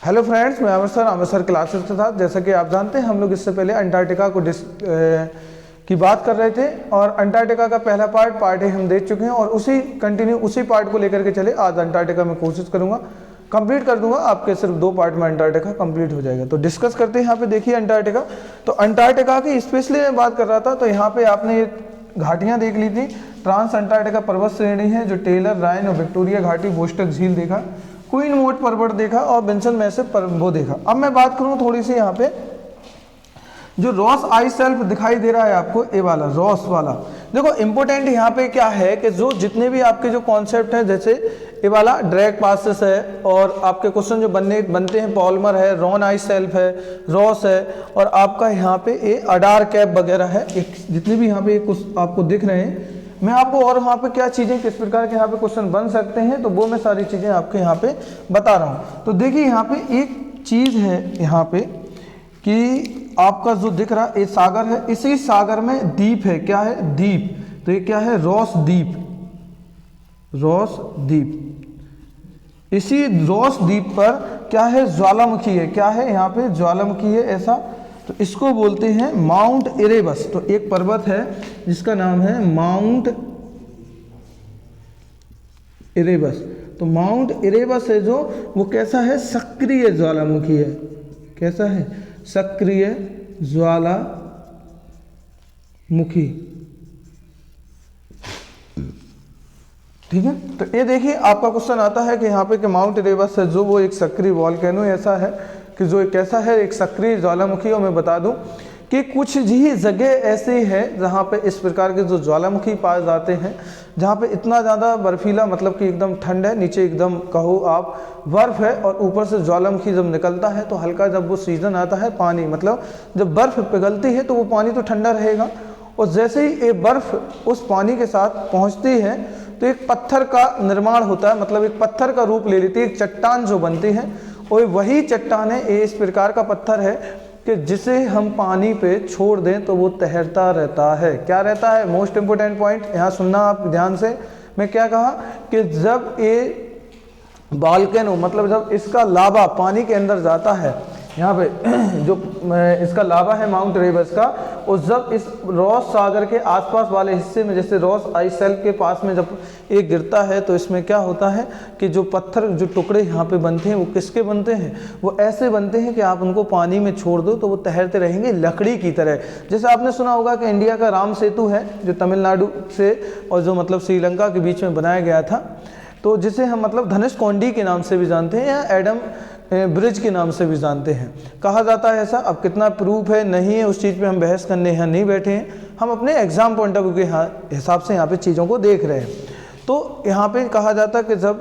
Hello friends, मैं Amritsar classes के साथ, जैसा कि आप जानते हैं हम लोग इससे पहले अंटार्कटिका की बात कर रहे थे और अंटार्कटिका का पहला पार्ट ए हम देख चुके हैं और उसी पार्ट को लेकर के चले। आज अंटार्कटिका में कोशिश करूंगा कंप्लीट कर दूंगा, आपके सिर्फ 2 पार्ट में अंटार्कटिका कंप्लीट हो जाएगा। तो डिस्कस करते हैं। यहाँ पे देखिए अंटार्कटिका, तो अंटार्कटिका की स्पेशली मैं बात कर रहा था। तो यहाँ पे आपने ये घाटियाँ देख ली थी, ट्रांस अंटार्कटिका पर्वत श्रेणी है जो टेलर, राइन और विक्टोरिया घाटी, बोस्टक झील देखा, क्वीन मोट पर्वत देखा और बेंसन मैसिव वो देखा। अब मैं बात करूँ थोड़ी सी यहाँ पे जो रॉस आइस शेल्फ दिखाई दे रहा है आपको, ये वाला रॉस वाला, देखो इंपॉर्टेंट यहाँ पे क्या है कि जो जितने भी आपके जो कॉन्सेप्ट है, जैसे ये वाला ड्रैग पासेस है और आपके क्वेश्चन जो बनते हैं, पॉलीमर है, रॉन आइस शेल्फ है, रॉस है और आपका यहाँ पे ये अडार कैप वगैरह है, जितने भी यहाँ पे कुछ आपको दिख रहे हैं। मैं आपको और वहाँ पे क्या चीज़ें किस प्रकार के यहाँ पे क्वेश्चन बन सकते हैं, तो वो मैं सारी चीज़ें आपके यहाँ पे बता रहा हूँ। तो देखिए यहाँ पे एक चीज़ है यहाँ पे कि आपका जो दिख रहा है ये सागर है, इसी सागर में द्वीप है। क्या है? द्वीप। तो ये क्या है? रॉस द्वीप। रॉस द्वीप। इसी रॉस द्वीप पर क्या है? ज्वालामुखी है। क्या है? यहाँ पे ज्वालामुखी है ऐसा, तो इसको बोलते हैं माउंट इरेबस। तो एक पर्वत है जिसका नाम है माउंट इरेबस। तो माउंट इरेबस है जो, वो कैसा है? सक्रिय ज्वालामुखी है। कैसा है? सक्रिय ज्वालामुखी। ठीक है, तो ये देखिए आपका क्वेश्चन आता है कि यहाँ पे कि माउंट इरेबस है जो वो एक सक्रिय वॉल्केनो ऐसा है कि जो कैसा है? एक सक्रिय ज्वालामुखी। और मैं बता दूं कि कुछ ही जगह ऐसी है जहाँ पे इस प्रकार के जो ज्वालामुखी पाए जाते हैं, जहाँ पे इतना ज़्यादा बर्फीला, मतलब कि एकदम ठंड है, नीचे एकदम कहो आप बर्फ़ है और ऊपर से ज्वालामुखी जब निकलता है तो हल्का, जब वो सीज़न आता है पानी, मतलब जब बर्फ़ पिघलती है तो वो पानी तो ठंडा रहेगा और जैसे ही ये बर्फ़ उस पानी के साथ पहुँचती है तो एक पत्थर का निर्माण होता है, मतलब एक पत्थर का रूप ले लेती है, एक चट्टान जो बनती है। और वही चट्टान है, इस प्रकार का पत्थर है कि जिसे हम पानी पे छोड़ दें तो वो तैरता रहता है। क्या रहता है? मोस्ट इंपोर्टेंट पॉइंट यहाँ सुनना आप ध्यान से। मैं क्या कहा कि जब ये वॉल्केनो, मतलब जब इसका लावा पानी के अंदर जाता है, यहाँ पे जो इसका लावा है माउंट इरेबस का, और जब इस रॉस सागर के आसपास वाले हिस्से में, जैसे रॉस आइस शेल्फ के पास में जब ये गिरता है तो इसमें क्या होता है कि जो पत्थर, जो टुकड़े यहाँ पे बनते हैं वो किसके बनते हैं? वो ऐसे बनते हैं कि आप उनको पानी में छोड़ दो तो वो तैरते रहेंगे लकड़ी की तरह। जैसे आपने सुना होगा कि इंडिया का राम सेतु है जो तमिलनाडु से और जो मतलब श्रीलंका के बीच में बनाया गया था, तो जिसे हम मतलब धनुषकोडी के नाम से भी जानते हैं या एडम ब्रिज के नाम से भी जानते हैं, कहा जाता है ऐसा। अब कितना प्रूफ है नहीं है उस चीज़ पे हम बहस करने यहाँ नहीं बैठे हैं, हम अपने एग्जाम पॉइंट ऑफ व्यू के हिसाब से यहाँ पे चीज़ों को देख रहे हैं। तो यहाँ पे कहा जाता है कि जब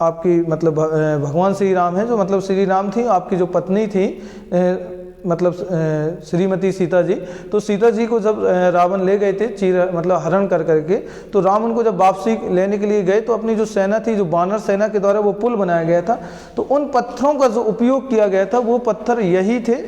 आपकी मतलब भगवान श्री राम है, जो मतलब श्री राम थी, आपकी जो पत्नी थी मतलब श्रीमती सीता जी, तो सीता जी को जब रावण ले गए थे मतलब हरण कर करके, तो राम उनको जब वापसी लेने के लिए गए तो अपनी जो सेना थी, जो वानर सेना के द्वारा वो पुल बनाया गया था, तो उन पत्थरों का जो उपयोग किया गया था वो पत्थर यही थे।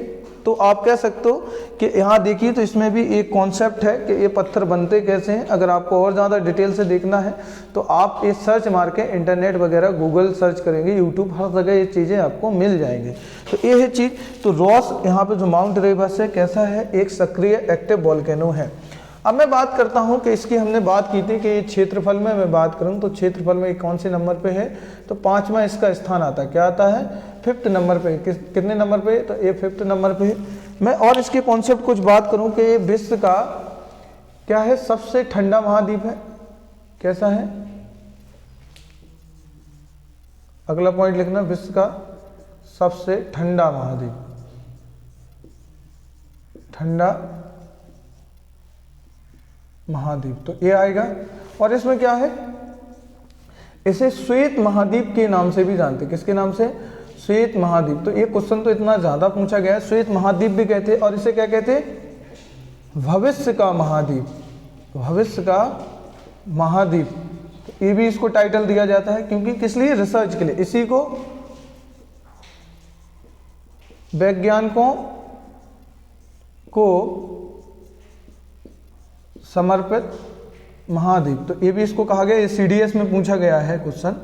तो आप कह सकते हो कि यहाँ देखिए तो इसमें भी एक कॉन्सेप्ट है कि ये पत्थर बनते कैसे हैं। अगर आपको और ज़्यादा डिटेल से देखना है तो आप ये सर्च मार के इंटरनेट वगैरह गूगल सर्च करेंगे, यूट्यूब, हर जगह ये चीज़ें आपको मिल जाएंगी। तो ये है चीज़। तो रॉस यहाँ पे जो माउंट इरेबस है कैसा है? एक सक्रिय एक्टिव वॉल्केनो है। अब मैं बात करता हूँ कि इसकी हमने बात की थी कि ये क्षेत्रफल में मैं बात करूँ तो क्षेत्रफल में कौन से नंबर पे है? तो 5वां इसका स्थान आता है। क्या आता है? 5th नंबर पे। कितने नंबर पे? तो ये 5th नंबर पे है। मैं और इसके कॉन्सेप्ट कुछ बात करूँ कि ये विश्व का क्या है? सबसे ठंडा महाद्वीप है। कैसा है? अगला पॉइंट लिखना, विश्व का सबसे ठंडा महाद्वीप, ठंडा महाद्वीप, तो ये आएगा। और इसमें क्या है? इसे श्वेत महाद्वीप के नाम से भी जानते। किसके नाम से? श्वेत महाद्वीप। तो ये क्वेश्चन तो इतना ज्यादा पूछा गया है। श्वेत महाद्वीप भी कहते, और इसे क्या कहते? भविष्य का महाद्वीप। भविष्य का महाद्वीप, तो ये भी इसको टाइटल दिया जाता है क्योंकि किस लिए? रिसर्च के लिए। इसी को वैज्ञानिकों को समर्पित महाद्वीप, तो ये भी इसको कहा गया। ये CDS में पूछा गया है क्वेश्चन,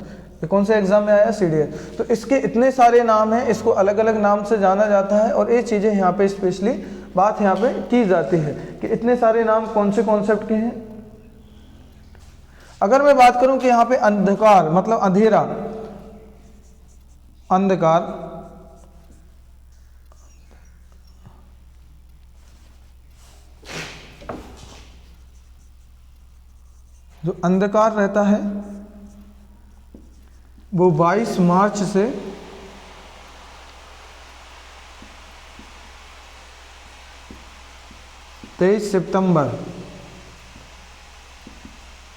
ये कौन से एग्जाम में आया, CDS। तो इसके इतने सारे नाम हैं, इसको अलग अलग नाम से जाना जाता है और ये चीज़ें यहाँ पे स्पेशली बात यहाँ पे की जाती है कि इतने सारे नाम कौन से कॉन्सेप्ट के हैं। अगर मैं बात करूं कि यहाँ पे अंधकार मतलब अंधेरा, अंधकार, जो अंधकार रहता है वो 22 मार्च से 23 सितंबर,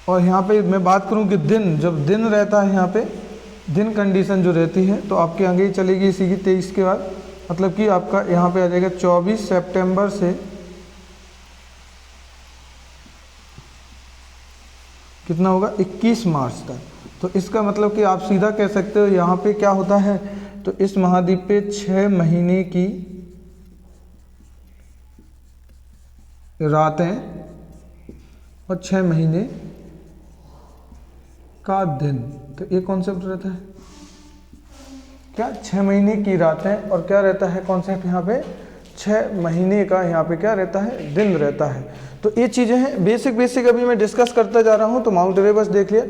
और यहाँ पे मैं बात करूँ कि दिन, जब दिन रहता है यहाँ पे दिन कंडीशन जो रहती है तो आपके आगे ही चलेगी इसी की 23 के बाद, मतलब कि आपका यहाँ पे आ जाएगा 24 सितंबर से कितना होगा 21 मार्च तक। तो इसका मतलब कि आप सीधा कह सकते हो यहाँ पे क्या होता है, तो इस महाद्वीप पे 6 महीने की रातें और 6 महीने का दिन। तो ये कॉन्सेप्ट रहता है क्या, 6 महीने की रातें और क्या रहता है कॉन्सेप्ट यहाँ पे, 6 महीने का यहाँ पे क्या रहता है, दिन रहता है। तो ये चीज़ें हैं बेसिक अभी मैं डिस्कस करता जा रहा हूँ। तो माउंट एवरेस्ट देख लिया।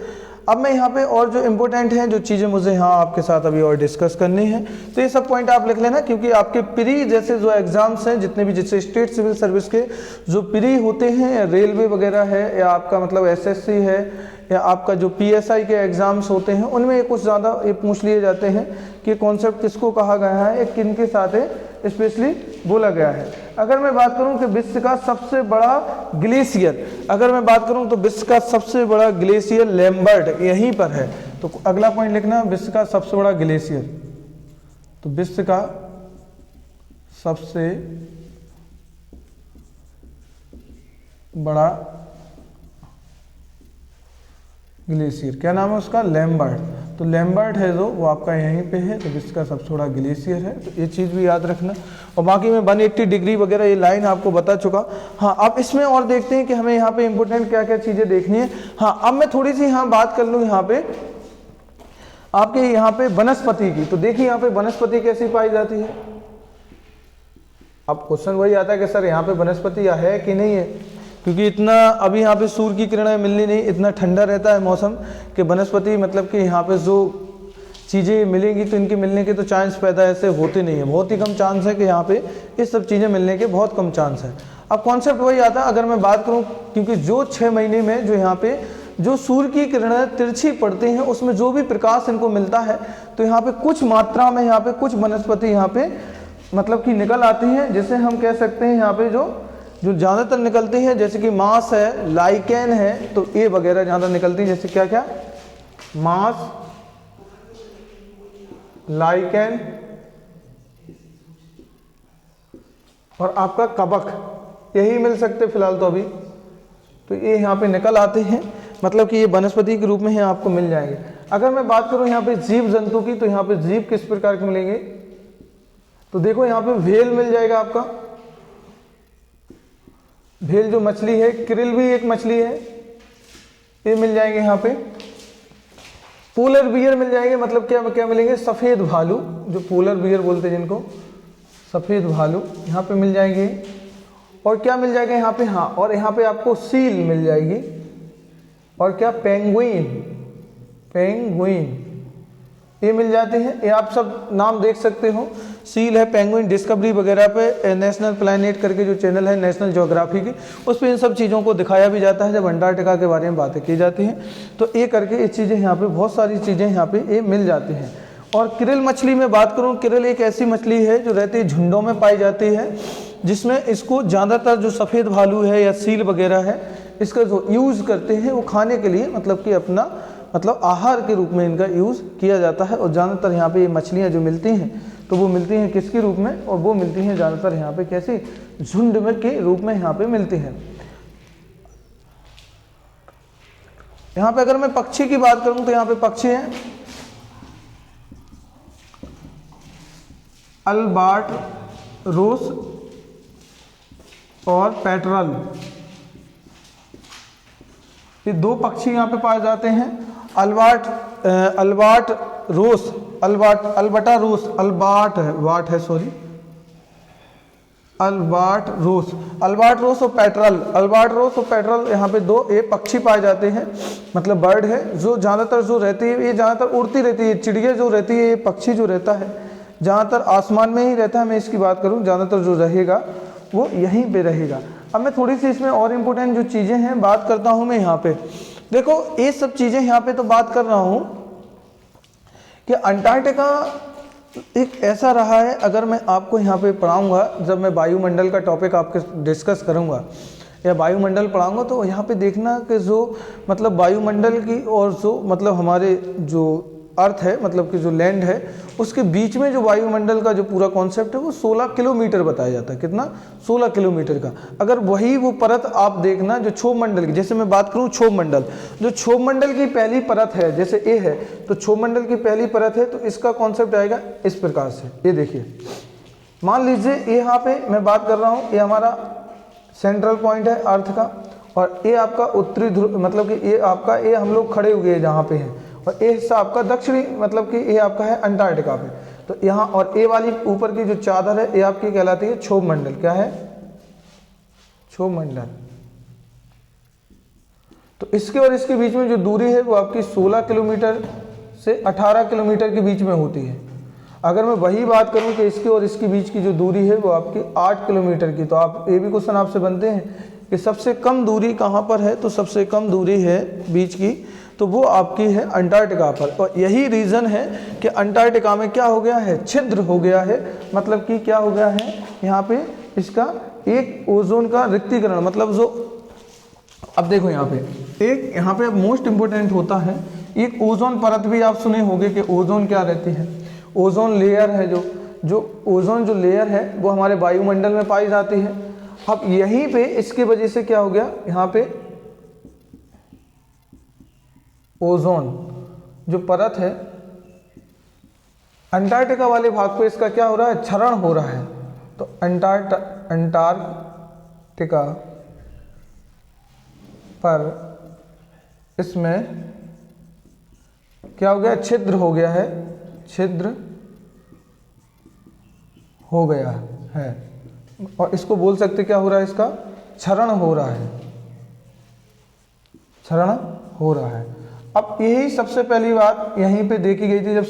अब मैं यहाँ पे और जो इम्पोर्टेंट हैं जो चीज़ें मुझे यहाँ आपके साथ अभी और डिस्कस करनी है, तो ये सब पॉइंट आप लिख लेना, क्योंकि आपके प्री जैसे जो एग्जाम्स हैं जितने भी, जैसे स्टेट सिविल सर्विस के जो प्री होते हैं, या रेलवे वगैरह है, या आपका मतलब SSC है, या आपका जो PSI के एग्ज़ाम्स होते हैं, उनमें कुछ ज़्यादा ये पूछ लिए जाते हैं कि कॉन्सेप्ट किसको कहा गया है, किन के साथ स्पेशली बोला गया है। अगर मैं बात करूं कि विश्व का सबसे बड़ा ग्लेशियर, अगर मैं बात करूं तो विश्व का सबसे बड़ा ग्लेशियर लैम्बर्ट यहीं पर है। तो अगला पॉइंट लिखना, विश्व का सबसे बड़ा ग्लेशियर। तो विश्व का सबसे बड़ा ग्लेशियर क्या नाम है उसका, लैम्बर्ट। तो लैम्बर्ट है जो वो आपका यहीं पे है, तो विश्व का सबसे बड़ा ग्लेशियर है। तो ये चीज़ भी याद रखना। और बाकी मैं 180 डिग्री वगैरह ये लाइन आपको बता चुका। हाँ, अब इसमें और देखते हैं कि हमें यहाँ पे इंपॉर्टेंट क्या क्या चीज़ें देखनी है। हाँ, अब मैं थोड़ी सी यहाँ बात कर लूँ यहाँ पे आपके यहाँ पे वनस्पति की। तो देखिए यहाँ पे वनस्पति कैसी पाई जाती है। अब क्वेश्चन वही आता है कि सर यहाँ पे वनस्पति है कि नहीं है, क्योंकि इतना अभी यहाँ पे सूर्य की किरणें मिलनी नहीं, इतना ठंडा रहता है मौसम कि वनस्पति मतलब कि यहाँ पे जो चीज़ें मिलेंगी तो इनके मिलने के तो चांस पैदा ऐसे होते नहीं है, बहुत ही कम चांस है कि यहाँ पे ये सब चीज़ें मिलने के बहुत कम चांस है। अब कॉन्सेप्ट वही आता है। अगर मैं बात करूँ, क्योंकि जो 6 महीने में जो यहाँ पे जो सूर्य की किरणें तिरछी पड़ती हैं उसमें जो भी प्रकाश इनको मिलता है, तो यहाँ पे कुछ मात्रा में यहाँ पे कुछ वनस्पति यहाँ पे मतलब कि निकल आती हैं, जिसे हम कह सकते हैं यहाँ पे जो ज़्यादातर निकलती है, जैसे कि मांस है, लाइकेन है, तो ये वगैरह ज़्यादा निकलती है। जैसे क्या क्या, मांस, लाइकेन और आपका कवक, यही मिल सकते फिलहाल तो अभी। तो ये यहाँ पे निकल आते हैं, मतलब कि ये वनस्पति के रूप में यहाँ आपको मिल जाएंगे। अगर मैं बात करूँ यहाँ पे जीव जंतु की, तो यहाँ पे जीव किस प्रकार के मिलेंगे, तो देखो यहाँ पे व्हेल मिल जाएगा आपका, व्हेल जो मछली है, क्रिल भी एक मछली है, ये मिल जाएंगे यहाँ पे। पोलर बियर मिल जाएंगे, मतलब क्या क्या मिलेंगे, सफ़ेद भालू, जो पोलर बियर बोलते हैं जिनको, सफ़ेद भालू यहाँ पे मिल जाएंगे। और क्या मिल जाएगा यहाँ पे, हाँ, और यहाँ पे आपको सील मिल जाएगी, और क्या, पेंगुइन, पेंगुइन ये मिल जाते हैं। ये आप सब नाम देख सकते हो, सील है, पेंगुइन, डिस्कवरी वगैरह पे नेशनल प्लैनेट करके जो चैनल है नेशनल ज्योग्राफी की, उस पर इन सब चीज़ों को दिखाया भी जाता है जब अंटार्कटिका के बारे में बातें की जाती हैं। तो ये करके ये चीज़ें यहाँ पे बहुत सारी चीज़ें यहाँ पे ये मिल जाती हैं। और क्रिल मछली में बात करूँ, क्रिल एक ऐसी मछली है जो रहती है झुंडों में पाई जाती है, जिसमें इसको ज़्यादातर जो सफ़ेद भालू है या सील वगैरह है, इसका जो यूज़ करते हैं वो खाने के लिए, मतलब कि अपना मतलब आहार के रूप में इनका यूज़ किया जाता है। और ज़्यादातर यहाँ पे ये मछलियाँ जो मिलती हैं, तो वो मिलती हैं किसके रूप में, और वो मिलती हैं ज़्यादातर यहाँ पे कैसी, झुंड में के रूप में यहाँ पे मिलती हैं। यहाँ पे अगर मैं पक्षी की बात करूँ तो यहाँ पे पक्षी हैं अल्बाट्रोस और पेट्रल, ये 2 पक्षी यहाँ पे पाए जाते हैं। अल्बाट्रोस, अल्बाट्रोस और पेट्रल यहाँ पे दो ये पक्षी पाए जाते हैं, मतलब बर्ड है जो ज़्यादातर जो रहती है, ये ज़्यादातर उड़ती रहती है। चिड़िया जो रहती है, ये पक्षी जो रहता है ज़्यादातर आसमान में ही रहता है। मैं इसकी बात करूँ, ज़्यादातर जो रहेगा वो यहीं पे रहेगा। अब मैं थोड़ी सी इसमें और इम्पोर्टेंट जो चीज़ें हैं बात करता हूँ मैं यहाँ पे। देखो ये सब चीज़ें यहाँ पे तो बात कर रहा हूँ कि अंटार्कटिका एक ऐसा रहा है, अगर मैं आपको यहाँ पे पढ़ाऊँगा, जब मैं वायुमंडल का टॉपिक आपके डिस्कस करूँगा या वायुमंडल पढ़ाऊँगा, तो यहाँ पे देखना कि जो मतलब वायुमंडल की और जो मतलब हमारे जो अर्थ है, मतलब कि जो लैंड है, उसके बीच में जो वायुमंडल का जो पूरा कॉन्सेप्ट है वो 16 किलोमीटर बताया जाता है। कितना? 16 किलोमीटर का। अगर वही वो परत आप देखना जो क्षोभ मंडल की, जैसे मैं बात करूं क्षोभ मंडल, जो क्षोभ मंडल की पहली परत है, जैसे ए है तो क्षोभ मंडल की पहली परत है, तो इसका कॉन्सेप्ट आएगा इस प्रकार से। ये देखिए, मान लीजिए यहाँ पे मैं बात कर रहा हूँ, ये हमारा सेंट्रल पॉइंट है अर्थ का, और ये आपका उत्तरी ध्रुव, मतलब कि ये आपका, ये हम लोग खड़े हुए हैं जहाँ पे हैं, और ये हिस्सा आपका दक्षिणी, मतलब कि ये आपका है अंटार्कटिका पे। तो यहाँ और ये वाली ऊपर की जो चादर है ये आपकी कहलाती है क्षोभ मंडल। क्या है? क्षोभ मंडल। तो इसके और इसके बीच में जो दूरी है वो आपकी 16 किलोमीटर से 18 किलोमीटर के बीच में होती है। अगर मैं वही बात करूं कि इसके और इसके बीच की जो दूरी है वो आपकी 8 किलोमीटर की, तो आप ये भी क्वेश्चन आपसे बनते हैं कि सबसे कम दूरी कहाँ पर है, तो सबसे कम दूरी है बीच की, तो वो आपकी है अंटार्कटिका पर। और यही रीज़न है कि अंटार्कटिका में क्या हो गया है? छिद्र हो गया है, मतलब कि क्या हो गया है यहाँ पे, इसका एक ओजोन का रिक्तीकरण, मतलब जो, अब देखो यहाँ पे एक, यहाँ पे मोस्ट इम्पोर्टेंट होता है एक ओजोन परत भी आप सुने होंगे कि ओजोन क्या रहती है। ओजोन लेयर है, जो ओजोन जो लेयर है वो हमारे वायुमंडल में पाई जाती है। अब यहीं पे इसके वजह से क्या हो गया, यहाँ पे ओजोन जो परत है अंटार्कटिका वाले भाग पे, इसका क्या हो रहा है? क्षरण हो रहा है। तो अंटार्कटिका पर इसमें क्या हो गया? छिद्र हो गया है, छिद्र हो गया है, और इसको बोल सकते क्या हो रहा है? इसका क्षरण हो रहा है, क्षरण हो रहा है। अब यही सबसे पहली बात यहीं पे देखी गई थी जब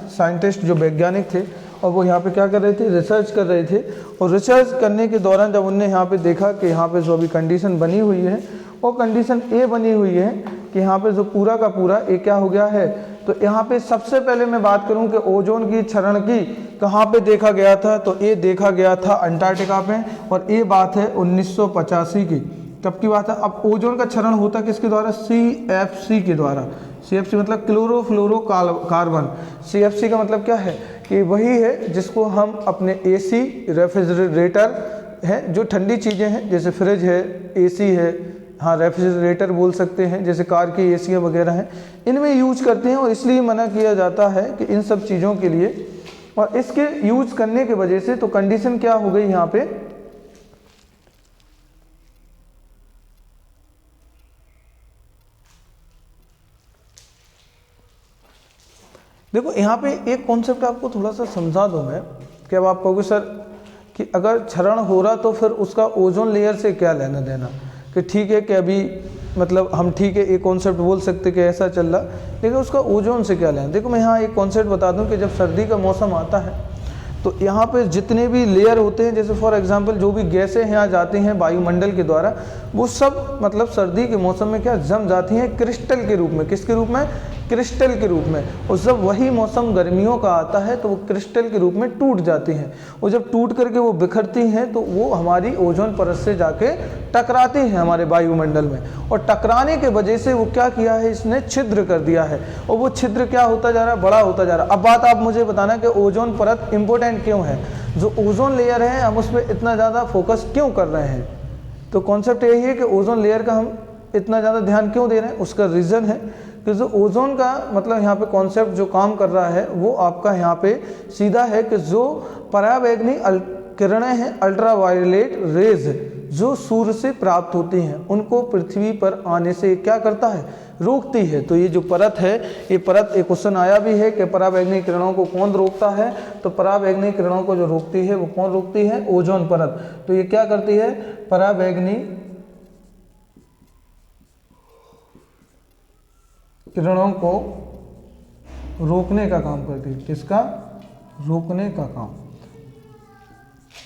साइंटिस्ट जो वैज्ञानिक थे, और वो यहाँ पे क्या कर रहे थे? रिसर्च कर रहे थे। और रिसर्च करने के दौरान जब उनने यहाँ पे देखा कि यहाँ पे जो अभी कंडीशन बनी हुई है वो कंडीशन ये बनी हुई है कि यहाँ पे जो पूरा का पूरा ये क्या हो गया है, तो यहाँ पे सबसे पहले मैं बात करूँ कि ओजोन की क्षरण की कहाँ पे देखा गया था, तो ये देखा गया था अंटार्कटिका पे, और ये बात है 1985 की। कब की बात है? अब ओजोन का क्षरण होता किसके द्वारा? CFC के द्वारा। CFC मतलब क्लोरोफ्लोरोकार्बन। CFC का मतलब क्या है? कि वही है जिसको हम अपने AC रेफ्रिजरेटर है, जो ठंडी चीज़ें हैं जैसे फ्रिज है, AC है, हाँ रेफ्रिजरेटर बोल सकते हैं, जैसे कार की एसियाँ वगैरह हैं, इनमें यूज करते हैं। और इसलिए मना किया जाता है कि इन सब चीज़ों के लिए, और इसके यूज करने के वजह से तो कंडीशन क्या हो गई यहाँ पे, देखो यहाँ पे एक कॉन्सेप्ट आपको थोड़ा सा समझा दूँ मैं, कि अब आप कहोगे सर कि अगर क्षरण हो रहा तो फिर उसका ओजोन लेयर से क्या लेना देना, कि ठीक है कि अभी मतलब हम ठीक है एक कॉन्सेप्ट बोल सकते कि ऐसा चल रहा, लेकिन उसका ओजोन से क्या लेना। देखो मैं यहाँ एक कॉन्सेप्ट बता दूं कि जब सर्दी का मौसम आता है तो यहाँ पे जितने भी लेयर होते हैं, जैसे फॉर एग्जांपल जो भी गैसें यहाँ जाती हैं वायुमंडल के द्वारा, वो सब मतलब सर्दी के मौसम में क्या जम जाती हैं क्रिस्टल के रूप में। किसके रूप में? क्रिस्टल के रूप में। और जब वही मौसम गर्मियों का आता है तो वो क्रिस्टल के रूप में टूट जाती हैं, और जब टूट करके वो बिखरती हैं तो वो हमारी ओजोन परत से जाके टकराती हैं हमारे वायुमंडल में, और टकराने के वजह से वो क्या किया है, इसने छिद्र कर दिया है, और वो छिद्र क्या होता जा रहा है? बड़ा होता जा रहा है। अब बात आप मुझे बताना कि ओजोन परत इंपॉर्टेंट क्यों है, जो ओजोन लेयर है हम उस पर इतना ज़्यादा फोकस क्यों कर रहे हैं। तो कॉन्सेप्ट यही है कि ओजोन लेयर का हम इतना ज़्यादा ध्यान क्यों दे रहे हैं। उसका रीज़न है कि जो ओजोन का मतलब यहाँ पे कॉन्सेप्ट जो काम कर रहा है वो आपका यहाँ पे सीधा है कि जो पराबैंगनी किरणें हैं, अल्ट्रावायलेट रेज जो सूर्य से प्राप्त होती हैं, उनको पृथ्वी पर आने से क्या करता है? रोकती है। तो ये जो परत है, ये परत, एक क्वेश्चन आया भी है कि पराबैंगनी किरणों को कौन रोकता है, तो पराबैंगनी किरणों को जो रोकती है वो कौन रोकती है, ओजोन परत। तो ये क्या करती है, पराबैंगनी किरणों को रोकने का काम करती है। किसका, रोकने का काम।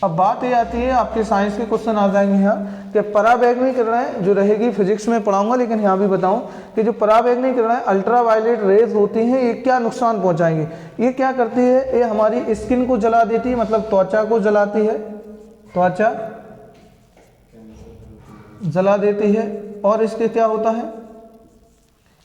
अब बात ये आती है, आपके साइंस के क्वेश्चन आ जाएंगे यहाँ कि पराबैंगनी किरणें जो रहेगी, फिजिक्स में पढ़ाऊंगा लेकिन यहाँ भी बताऊं कि जो पराबैंगनी किरणें अल्ट्रावायलेट रेज होती हैं, ये क्या नुकसान पहुंचाएंगी। ये क्या करती है, ये हमारी स्किन को जला देती है, मतलब त्वचा को जलाती है, त्वचा जला देती है। और इसके क्या होता है,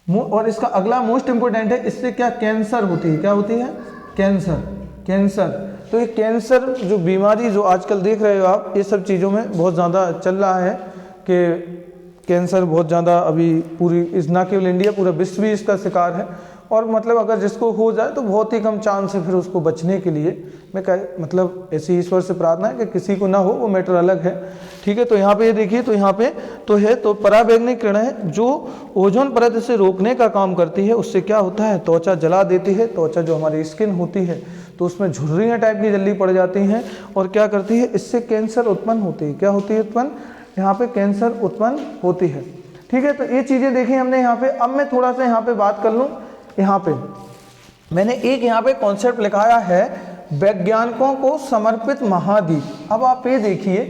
और इसका अगला मोस्ट इंपोर्टेंट है, इससे क्या कैंसर होती है, क्या होती है, कैंसर, कैंसर। तो ये कैंसर जो बीमारी जो आजकल देख रहे हो आप, ये सब चीज़ों में बहुत ज़्यादा चल रहा है कि कैंसर बहुत ज़्यादा अभी पूरी इस, ना केवल इंडिया, पूरा विश्व भी इसका शिकार है। और मतलब अगर जिसको हो जाए तो बहुत ही कम चांस है, फिर उसको बचने के लिए मैं मतलब ऐसी ईश्वर से प्रार्थना है कि किसी को ना हो, वो मैटर अलग है, ठीक है। तो यहाँ पे ये देखिए, तो यहाँ पे तो है, तो पराबैंगनी किरणें जो ओजोन परत से रोकने का काम करती है, उससे क्या होता है, त्वचा जला देती है। त्वचा जो हमारी स्किन होती है तो उसमें झुर्रियाँ टाइप की जल्दी पड़ जाती हैं, और क्या करती है, इससे कैंसर उत्पन्न होती है। क्या होती है उत्पन्न, यहाँ पे कैंसर उत्पन्न होती है, ठीक है। तो ये चीज़ें देखी हमने यहाँ पे। अब मैं थोड़ा सा यहाँ पे बात कर लूँ। यहाँ पे मैंने एक यहाँ पे कॉन्सेप्ट लिखाया है, वैज्ञानिकों को समर्पित महाद्वीप। अब आप ये देखिए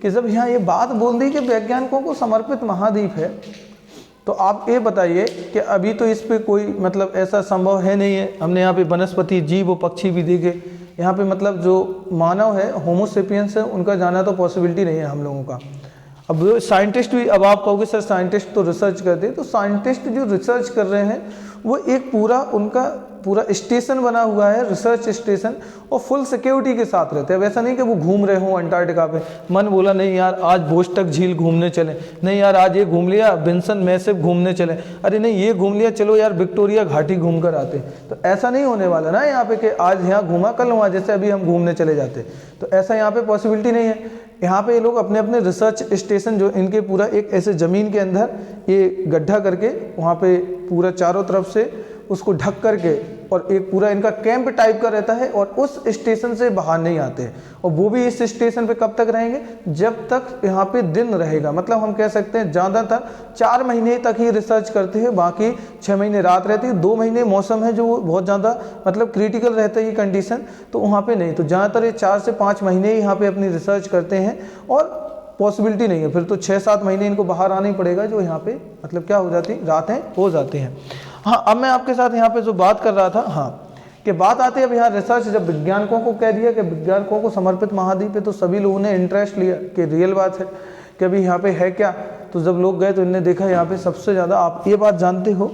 कि जब यहाँ ये बात बोल दी कि वैज्ञानिकों को समर्पित महाद्वीप है, तो आप ये बताइए कि अभी तो इस पे कोई मतलब ऐसा संभव है नहीं है। हमने यहाँ पे वनस्पति, जीव व पक्षी भी देखे, यहाँ पे मतलब जो मानव है, होमोसेपियंस है, उनका जाना तो पॉसिबिलिटी नहीं है हम लोगों का। अब साइंटिस्ट भी, अब आप कहोगे सर साइंटिस्ट तो रिसर्च करते हैं, तो साइंटिस्ट जो रिसर्च कर रहे हैं वो एक पूरा उनका पूरा स्टेशन बना हुआ है, रिसर्च स्टेशन, और फुल सिक्योरिटी के साथ रहते हैं। अब ऐसा नहीं कि वो घूम रहे हों अंटार्कटिका पे, मन बोला नहीं यार आज भोजटक झील घूमने चले, नहीं यार आज ये घूम लिया बिन्सन मैसिव घूमने चले, अरे नहीं ये घूम लिया, चलो यार विक्टोरिया घाटी घूम कर आते। तो ऐसा नहीं होने वाला ना यहाँ पे कि आज यहाँ घूमा कल वहाँ, जैसे अभी हम घूमने चले जाते। तो ऐसा यहाँ पे पॉसिबिलिटी नहीं है। यहाँ पे ये लोग अपने अपने रिसर्च स्टेशन जो इनके पूरा एक ऐसे ज़मीन के अंदर ये गड्ढा करके वहाँ पे पूरा चारों तरफ से उसको ढक करके, और एक पूरा इनका कैंप टाइप का रहता है, और उस स्टेशन से बाहर नहीं आते हैं। और वो भी इस स्टेशन पे कब तक रहेंगे, जब तक यहाँ पे दिन रहेगा। मतलब हम कह सकते हैं ज़्यादातर 4 महीने तक ही रिसर्च करते हैं, बाकी 6 महीने रात रहती है, 2 महीने मौसम है जो बहुत ज़्यादा मतलब क्रिटिकल रहता है ये कंडीशन, तो वहाँ पे नहीं। तो ज़्यादातर ये 4 से 5 महीने ही यहाँ पे अपनी रिसर्च करते हैं, और पॉसिबिलिटी नहीं है फिर तो 6-7 महीने इनको बाहर आना ही पड़ेगा, जो यहाँ पे मतलब क्या हो जाती है, रातें हो जाती हैं। हाँ, अब मैं आपके साथ यहाँ पे जो बात कर रहा था, हाँ, कि बात आती है अब यहाँ रिसर्च, जब वैज्ञानिकों को कह दिया कि वैज्ञानिकों को समर्पित महाद्वीप है, तो सभी लोगों ने इंटरेस्ट लिया कि रियल बात है कि अभी यहाँ पे है क्या। तो जब लोग गए तो इन्होंने देखा यहाँ पे सबसे ज़्यादा, आप ये बात जानते हो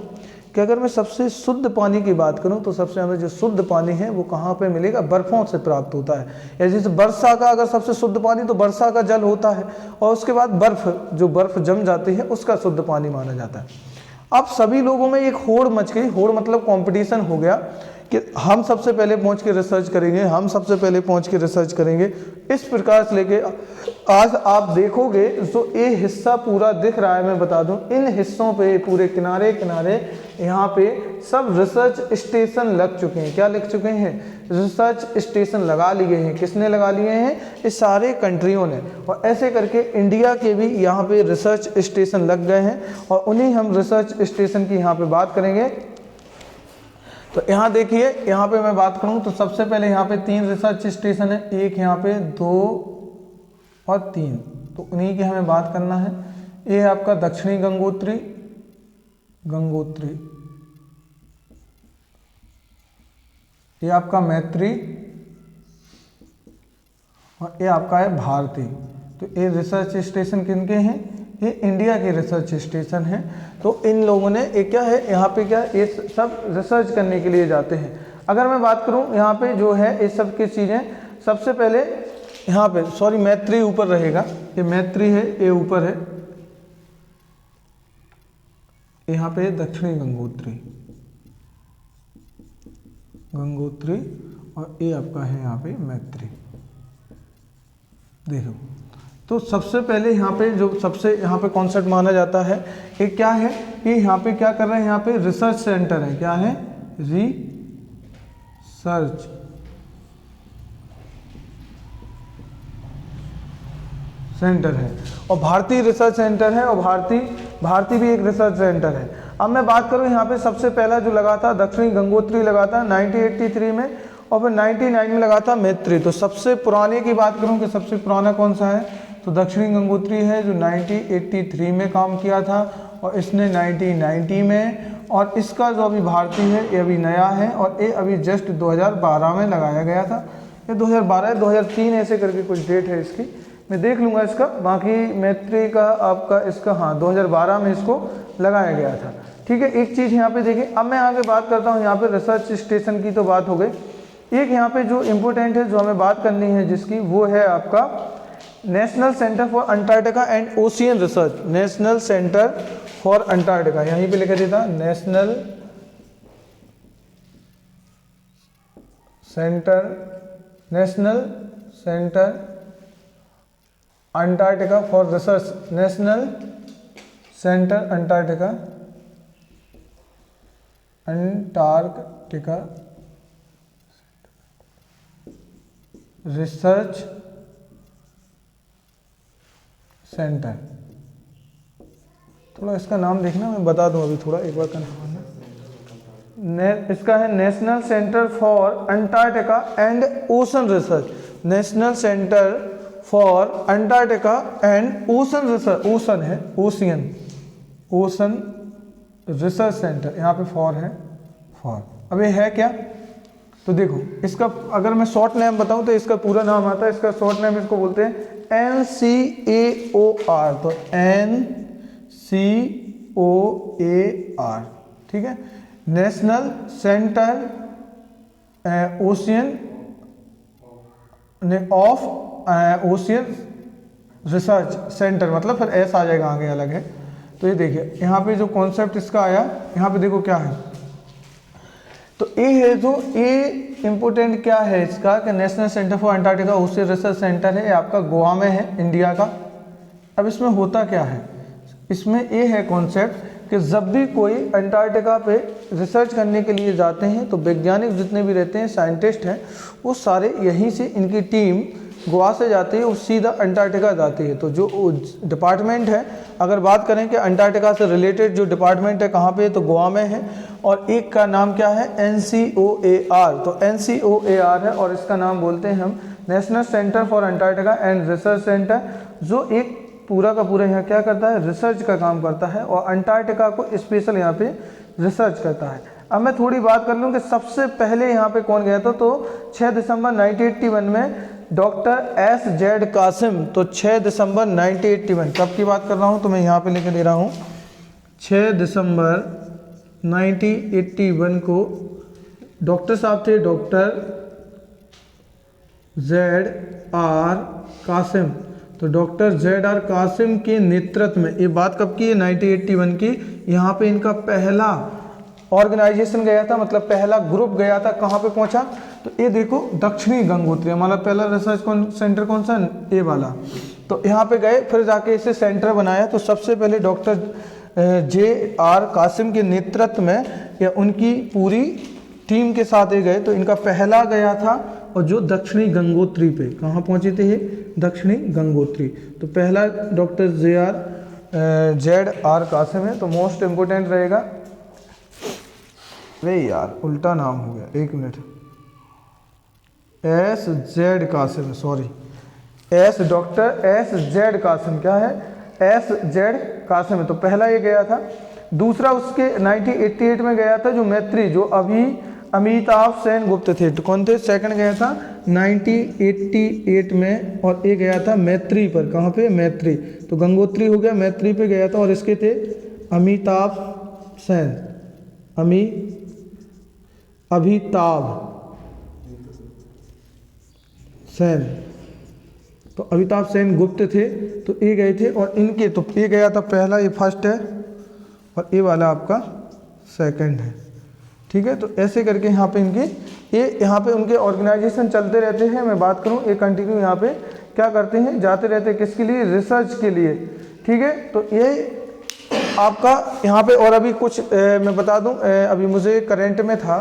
कि अगर मैं सबसे शुद्ध पानी की बात करूं तो सबसे ज़्यादा जो शुद्ध पानी है वो कहाँ पे मिलेगा, बर्फ़ों से प्राप्त होता है। या जैसे वर्षा का अगर सबसे शुद्ध पानी तो वर्षा का जल होता है, और उसके बाद बर्फ़, जो बर्फ़ जम जाती है उसका शुद्ध पानी माना जाता है। अब सभी लोगों में एक होड़ मच गई, होड़ मतलब कंपटीशन हो गया कि हम सबसे पहले पहुंच के रिसर्च करेंगे, हम सबसे पहले पहुंच के रिसर्च करेंगे। इस प्रकार से लेके आज आप देखोगे जो ये हिस्सा पूरा दिख रहा है, मैं बता दूं, इन हिस्सों पे पूरे किनारे किनारे यहाँ पे सब रिसर्च स्टेशन लग चुके हैं। क्या लग चुके हैं, रिसर्च स्टेशन लगा लिए हैं। किसने लगा लिए हैं, इस सारे कंट्रियों ने। और ऐसे करके इंडिया के भी यहाँ पे रिसर्च स्टेशन लग गए हैं, और उन्हीं हम रिसर्च स्टेशन की यहाँ पे बात करेंगे। तो यहाँ देखिए, यहाँ पे मैं बात करूँ तो सबसे पहले यहाँ पे 3 रिसर्च स्टेशन है, एक यहाँ पे 2 और 3, तो उन्हीं की हमें बात करना है। ये आपका दक्षिणी गंगोत्री, ये आपका मैत्री, और ये आपका है भारती। तो ये रिसर्च स्टेशन किनके हैं, ये इंडिया के रिसर्च स्टेशन हैं। तो इन लोगों ने एक क्या है, यहाँ पे क्या, ये सब रिसर्च करने के लिए जाते हैं। अगर मैं बात करूँ यहाँ पे जो है ये सब की चीज़ें, सबसे पहले यहाँ पे सॉरी मैत्री ऊपर रहेगा, ये मैत्री है, ये ऊपर है, यहाँ पे दक्षिणी गंगोत्री, और ये आपका है यहाँ पे मैत्री। देखो तो सबसे पहले यहाँ पे जो सबसे यहाँ पे कॉन्सेप्ट माना जाता है ये क्या है कि यहाँ पे क्या कर रहे हैं, यहाँ पे रिसर्च सेंटर है। क्या है? रिसर्च सेंटर है और भारतीय रिसर्च सेंटर है और भारतीय भी एक रिसर्च सेंटर है। अब मैं बात करूँ यहाँ पे सबसे पहला जो लगा था दक्षिणी गंगोत्री लगा था 1983 में और फिर 99 में लगा था मैत्री। तो सबसे पुराने की बात करूँ कि सबसे पुराना कौन सा है तो दक्षिणी गंगोत्री है जो 1983 में काम किया था और इसने 1990 में, और इसका जो अभी भारतीय है ये अभी नया है और ये अभी जस्ट 2012 में लगाया गया था। ये 2012 2003 ऐसे करके कुछ डेट है इसकी, मैं देख लूँगा इसका। बाकी मैत्री का आपका इसका हाँ 2012 में इसको लगाया गया था। ठीक है, एक चीज़ यहाँ पे देखिए। अब मैं आगे बात करता हूँ यहाँ पे रिसर्च स्टेशन की तो बात हो गई। एक यहाँ पे जो इम्पोर्टेंट है जो हमें बात करनी है जिसकी, वो है आपका national centre for Antarctica and ocean research. National centre for Antarctica यहीं पे लिखा देता, national centre Antarctica for research, national centre Antarctica research centre. थोड़ा इसका नाम देखना, मैं बता दूं अभी थोड़ा एक बार कंफर्म है। इसका है national centre for Antarctica and ocean research. National centre for Antarctica and ocean research, ocean है ओशन रिसर्च सेंटर, यहाँ पे फॉर है फॉर। अब ये है क्या तो देखो इसका अगर मैं शॉर्ट नेम बताऊं तो इसका पूरा नाम आता है, इसका शॉर्ट नेम इसको बोलते हैं NCAOR। तो NCOAR, ठीक है, national centre ocean of ocean research centre, मतलब फिर एस आ जाएगा आगे अलग है। तो ये देखिए यहाँ पे जो कॉन्सेप्ट इसका आया, यहाँ पे देखो क्या है तो ए है जो ए इम्पोर्टेंट क्या है इसका कि national centre for Antarctica ocean research centre है, ये आपका गोवा में है इंडिया का। अब इसमें होता क्या है, इसमें ये है कॉन्सेप्ट कि जब भी कोई अंटार्कटिका पे रिसर्च करने के लिए जाते हैं तो वैज्ञानिक जितने भी रहते हैं, साइंटिस्ट हैं, वो सारे यहीं से इनकी टीम गोवा से जाती है, वो सीधा अंटार्कटिका जाती है। तो जो डिपार्टमेंट है, अगर बात करें कि अंटार्कटिका से रिलेटेड जो डिपार्टमेंट है कहाँ पे, तो गोवा में है, और एक का नाम क्या है NCOAR। तो NCOAR है और इसका नाम बोलते हैं हम national centre for Antarctica and research centre, जो एक पूरा का पूरा यहाँ क्या करता है, रिसर्च का काम करता है और अंटार्कटिका को स्पेशल यहाँ पे रिसर्च करता है। अब मैं थोड़ी बात कर लूँ कि सबसे पहले यहाँ पे कौन गया था, तो 6 दिसंबर 1981 में डॉक्टर SZ कासिम। तो 6 दिसंबर 1981, कब की बात कर रहा हूँ तो मैं यहाँ पे लेकर दे रहा हूँ 6 दिसंबर 1981 को डॉक्टर साहब थे डॉक्टर ZR कासिम। तो डॉक्टर ZR कासिम के नेतृत्व में, ये बात कब की है 1981 की, यहाँ पे इनका पहला ऑर्गेनाइजेशन गया था, मतलब पहला ग्रुप गया था। कहाँ पे पहुंचा तो ये देखो दक्षिणी गंगोत्री, हमारा पहला रिसर्च सेंटर कौन सा, ये वाला। तो यहाँ पे गए, फिर जाके इसे सेंटर बनाया। तो सबसे पहले डॉक्टर JR कासिम के नेतृत्व में या उनकी पूरी टीम के साथ ये गए। तो इनका पहला गया था और जो दक्षिणी गंगोत्री पे, कहाँ पहुँचे थे ये, दक्षिणी गंगोत्री। तो पहला डॉक्टर ZR कासिम है। तो मोस्ट इम्पोर्टेंट रहेगा, वे यार उल्टा नाम हो गया, एक मिनट, SZ Qasim, sorry, doctor SZ Qasim, क्या है, SZ कासिम है। तो पहला ये गया था। दूसरा उसके 1988 में गया था जो मैत्री, जो अभी अमिताभ सेन गुप्त थे। तो कौन थे, सेकंड गया था 1988 में और ये गया था मैत्री पर। कहाँ पे, मैत्री। तो गंगोत्री हो गया, मैत्री पे गया था और इसके थे अमिताभ सेन। तो अमिताभ सेन गुप्त थे, तो ये गए थे और इनके, तो ये गया था पहला, ये फर्स्ट है और ये वाला आपका सेकंड है। ठीक है, तो ऐसे करके यहाँ पे उनके ऑर्गेनाइजेशन चलते रहते हैं। मैं बात करूँ ये कंटिन्यू यहाँ पे क्या करते हैं, जाते रहते हैं किसके लिए, रिसर्च के लिए। ठीक है, तो ये आपका यहाँ पे और अभी कुछ मैं बता दूं, अभी मुझे करंट में था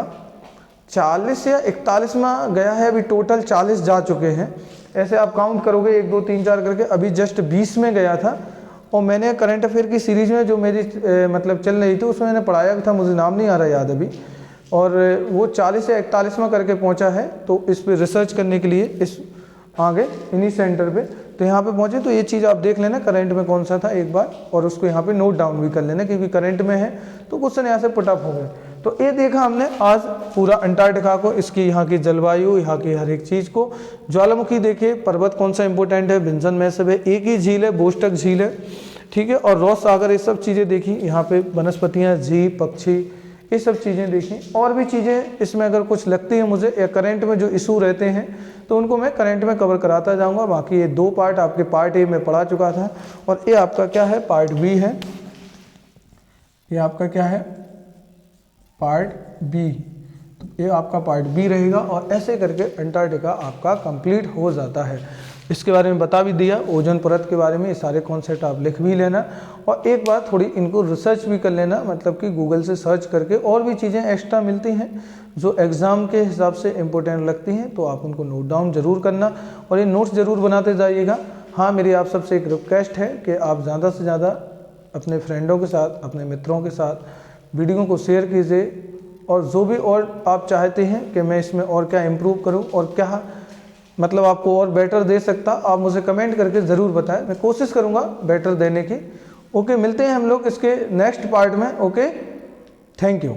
40 या 41 में गया है, अभी टोटल 40 जा चुके हैं। ऐसे आप काउंट करोगे 1 2 3 4 करके, अभी जस्ट 20 में गया था। और मैंने करंट अफेयर की सीरीज़ में जो मेरी मतलब चल रही थी उसमें मैंने पढ़ाया भी था, मुझे नाम नहीं आ रहा याद अभी, और वो 40 या 41 में करके पहुंचा है। तो इस पर रिसर्च करने के लिए इस आगे इन्हीं सेंटर पे तो यहाँ पे पहुंचे। तो ये चीज़ आप देख लेना करंट में कौन सा था एक बार, और उसको यहाँ पे नोट डाउन भी कर लेना, क्योंकि करंट में है तो क्वेश्चन यहाँ से पुटअप हो गए। तो ये देखा हमने आज पूरा अंटार्कटिका को, इसकी यहाँ की जलवायु, यहाँ की हर एक चीज़ को। ज्वालामुखी देखिए, पर्वत कौन सा इंपॉर्टेंट है, बिन्सन मैसिव है, एक ही झील है, बोस्टक झील है। ठीक है, और रॉस सागर, ये सब चीज़ें देखी। यहाँ पे वनस्पतियाँ, जीव, पक्षी, ये सब चीज़ें देखी। और भी चीज़ें इसमें अगर कुछ लगती है मुझे, या करंट में जो इशू रहते हैं तो उनको मैं करंट में कवर कराता जाऊंगा। बाकी ये 2 पार्ट आपके पार्ट ए में पढ़ा चुका था, और ये आपका क्या है, पार्ट बी है। ये आपका क्या है, पार्ट बी। तो ये आपका पार्ट बी रहेगा, और ऐसे करके अंटार्कटिका आपका कंप्लीट हो जाता है। इसके बारे में बता भी दिया, ओजोन परत के बारे में, ये सारे कॉन्सेप्ट आप लिख भी लेना। और एक बार थोड़ी इनको रिसर्च भी कर लेना, मतलब कि गूगल से सर्च करके और भी चीज़ें एक्स्ट्रा मिलती हैं जो एग्ज़ाम के हिसाब से इम्पोर्टेंट लगती हैं, तो आप उनको नोट डाउन ज़रूर करना और ये नोट्स ज़रूर बनाते जाइएगा। हाँ, मेरी आप सबसे एक रिक्वेस्ट है कि आप ज़्यादा से ज़्यादा अपने फ्रेंडों के साथ, अपने मित्रों के साथ वीडियो को शेयर कीजिए, और जो भी और आप चाहते हैं कि मैं इसमें और क्या इम्प्रूव करूँ और क्या मतलब आपको और बेटर दे सकता, आप मुझे कमेंट करके ज़रूर बताएं। मैं कोशिश करूँगा बेटर देने की। ओके, मिलते हैं हम लोग इसके नेक्स्ट पार्ट में। Okay, thank you.